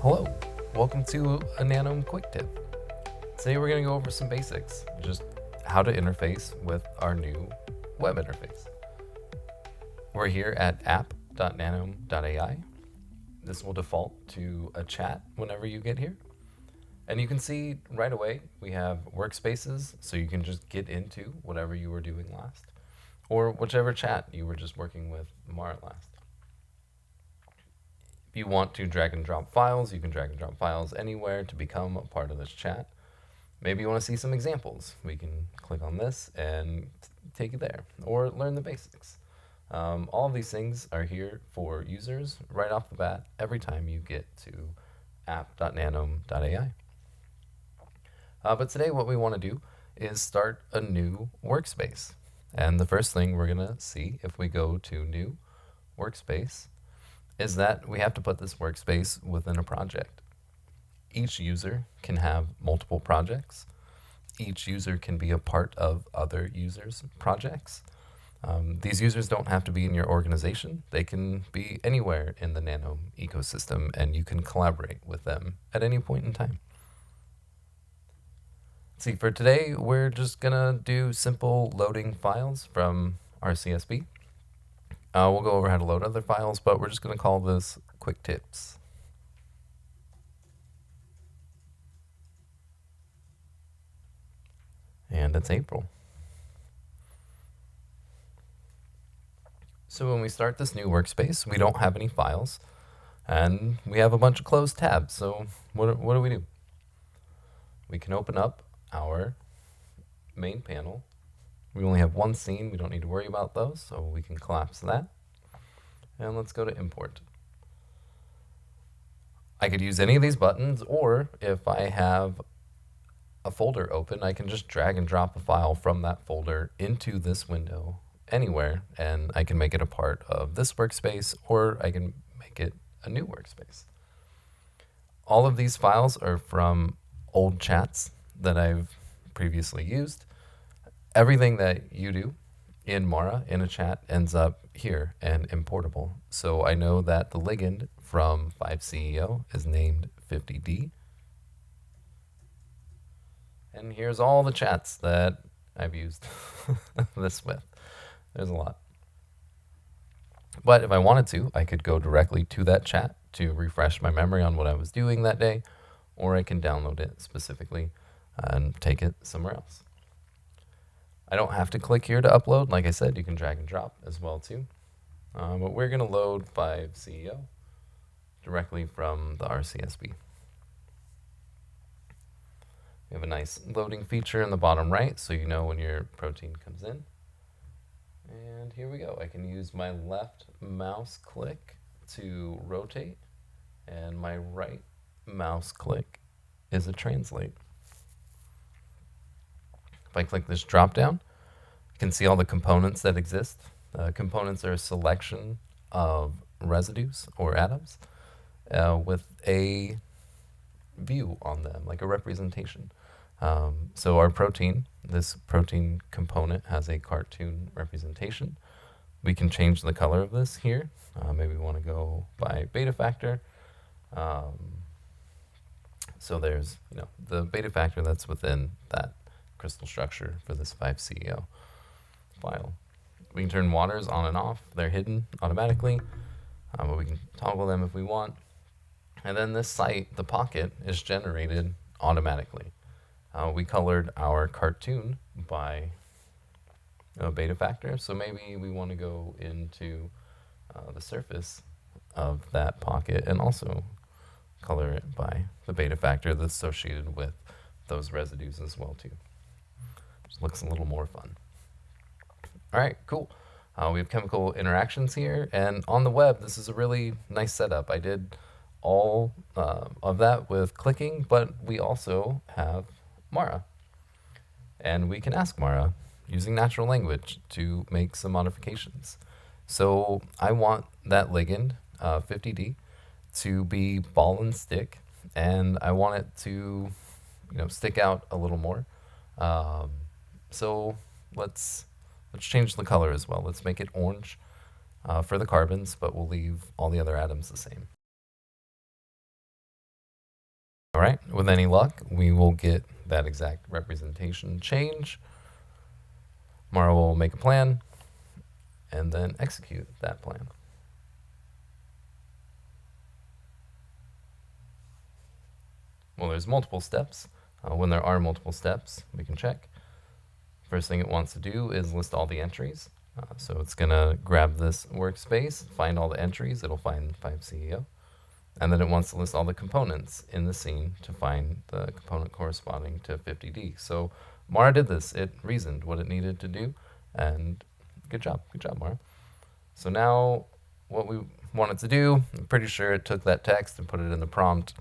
Hello, welcome to a Nanome Quick Tip. Today we're going to go over some basics, just how to interface with our new web interface. We're here at app.nanome.ai. This will default to a chat whenever you get here. And you can see right away we have workspaces, so you can just get into whatever you were doing last, or whichever chat you were just working with Mara last. If you want to drag and drop files, you can drag and drop files anywhere to become a part of this chat. Maybe you want to see some examples. We can click on this and take you there, or learn the basics. All of these things are here for users right off the bat every time you get to app.nanome.ai. But today what we want to do is start a new workspace. And the first thing we're going to see if we go to new workspace is that we have to put this workspace within a project. Each user can have multiple projects. Each user can be a part of other users' projects. These users don't have to be in your organization. They can be anywhere in the Nanome ecosystem, and you can collaborate with them at any point in time. See, for today, we're just gonna do simple loading files from RCSB. We'll go over how to load other files, but we're just going to call this quick tips. And it's April. So when we start this new workspace, we don't have any files, and we have a bunch of closed tabs. So what do we do? We can open up our main panel. We only have one scene, we don't need to worry about those, so we can collapse that. And let's go to import. I could use any of these buttons, or if I have a folder open, I can just drag and drop a file from that folder into this window anywhere, and I can make it a part of this workspace, or I can make it a new workspace. All of these files are from old chats that I've previously used. Everything that you do in Mara in a chat ends up here and importable. So I know that the ligand from 5CEO is named 50D. And here's all the chats that I've used this with. There's a lot. But if I wanted to, I could go directly to that chat to refresh my memory on what I was doing that day, or I can download it specifically and take it somewhere else. I don't have to click here to upload. Like I said, you can drag and drop as well too. But we're going to load 5CEO directly from the RCSB. We have a nice loading feature in the bottom right, so you know when your protein comes in. And here we go. I can use my left mouse click to rotate, and my right mouse click is a translate. If I click this drop down, you can see all the components that exist. Components are a selection of residues or atoms with a view on them, like a representation. So our protein, this protein component has a cartoon representation. We can change the color of this here. Maybe we want to go by beta factor. So there's the beta factor that's within that crystal structure for this 5CEO file. We can turn waters on and off. They're hidden automatically, but we can toggle them if we want. And then this site, the pocket, is generated automatically. We colored our cartoon by beta factor, so maybe we want to go into the surface of that pocket and also color it by the beta factor that's associated with those residues as well too. Just looks a little more fun. All right, cool. We have chemical interactions here, and on the web, this is a really nice setup. I did all of that with clicking, but we also have Mara. And we can ask Mara using natural language to make some modifications. So I want that ligand, 50D, to be ball and stick, and I want it to stick out a little more. So let's change the color as well. Let's make it orange for the carbons, but we'll leave all the other atoms the same. All right, with any luck, we will get that exact representation change. Mara will make a plan and then execute that plan. Well, there's multiple steps. When there are multiple steps, we can check. First thing it wants to do is list all the entries. So it's going to grab this workspace, find all the entries. It'll find 5CEO. And then it wants to list all the components in the scene to find the component corresponding to 50D. So Mara did this. It reasoned what it needed to do. And good job. Good job, Mara. So now what we wanted to do, I'm pretty sure it took that text and put it in the prompt.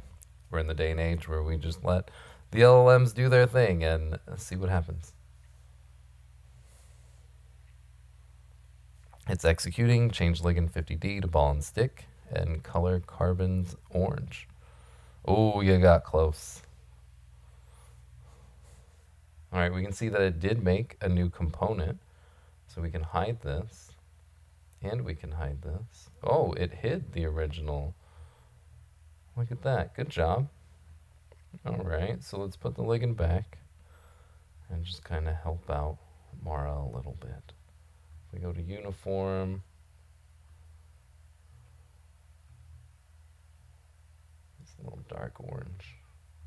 We're in the day and age where we just let the LLMs do their thing and see what happens. It's executing, change ligand 50D to ball and stick, and color carbons orange. Oh, you got close. All right, we can see that it did make a new component. So we can hide this, and we can hide this. Oh, it hid the original. Look at that, good job. All right, so let's put the ligand back and just kind of help out Mara a little bit. We go to uniform. It's a little dark orange.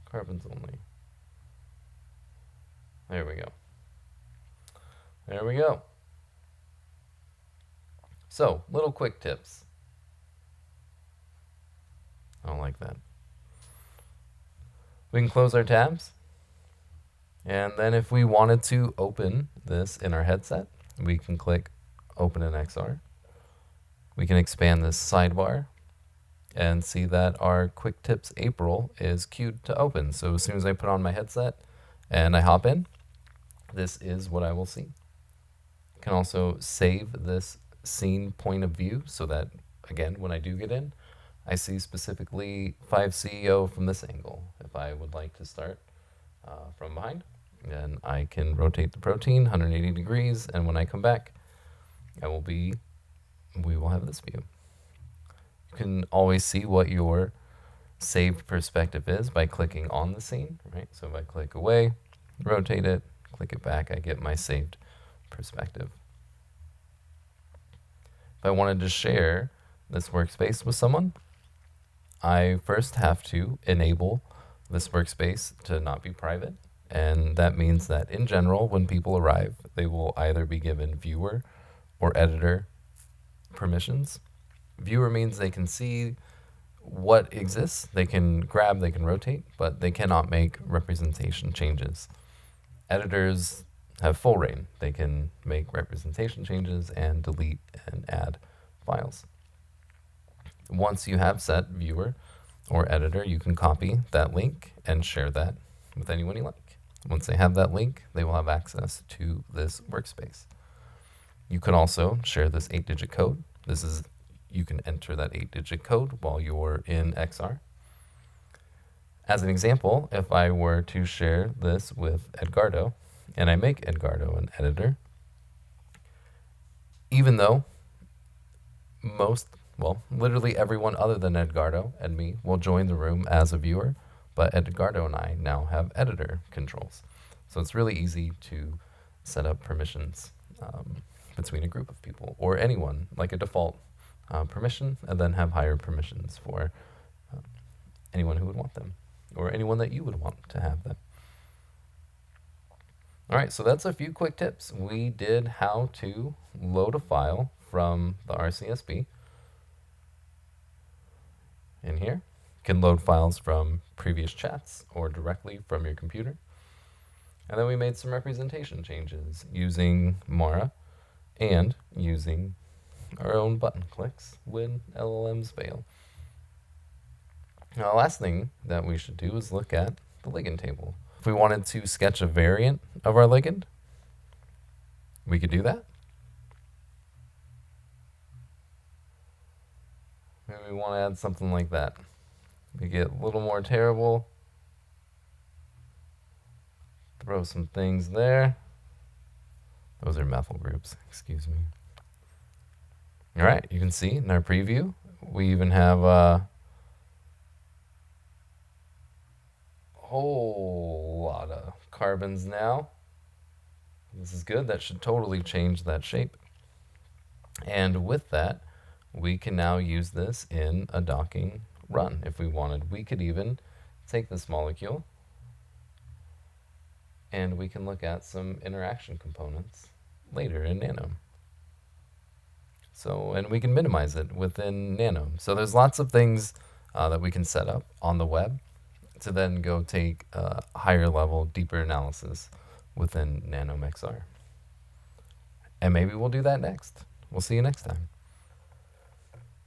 Carbons only. There we go. There we go. So, little quick tips. I don't like that. We can close our tabs. And then if we wanted to open this in our headset, we can click Open in XR. We can expand this sidebar and see that our Quick Tips April is queued to open. So as soon as I put on my headset and I hop in, this is what I will see. I can also save this scene point of view so that, again, when I do get in, I see specifically 5CEO from this angle. If I would like to start from behind, then I can rotate the protein 180 degrees, and when I come back, we will have this view. You can always see what your saved perspective is by clicking on the scene, right? So if I click away, rotate it, click it back, I get my saved perspective. If I wanted to share this workspace with someone, I first have to enable this workspace to not be private. And that means that in general, when people arrive, they will either be given viewer or editor permissions. Viewer means they can see what exists, they can grab, they can rotate, but they cannot make representation changes. Editors have full reign. They can make representation changes and delete and add files. Once you have set viewer or editor, you can copy that link and share that with anyone you like. Once they have that link, they will have access to this workspace. You can also share this 8-digit code. You can enter that 8-digit code while you're in XR. As an example, if I were to share this with Edgardo, and I make Edgardo an editor, even though literally everyone other than Edgardo and me will join the room as a viewer, but Edgardo and I now have editor controls. So it's really easy to set up permissions between a group of people, or anyone, like a default permission, and then have higher permissions for anyone who would want them, or anyone that you would want to have them. All right, so that's a few quick tips. We did how to load a file from the RCSB in here. You can load files from previous chats or directly from your computer. And then we made some representation changes using Mara and using our own button clicks when LLMs fail. Now, the last thing that we should do is look at the ligand table. If we wanted to sketch a variant of our ligand, we could do that. Maybe we want to add something like that. We get a little more terrible. Throw some things there. Those are methyl groups, excuse me. All right, you can see in our preview, we even have whole lot of carbons now. This is good. That should totally change that shape. And with that, we can now use this in a docking run if we wanted. We could even take this molecule and we can look at some interaction components later in Nanome. So, and we can minimize it within Nanome. So there's lots of things that we can set up on the web to then go take higher level, deeper analysis within Nanome XR. And maybe we'll do that next. We'll see you next time.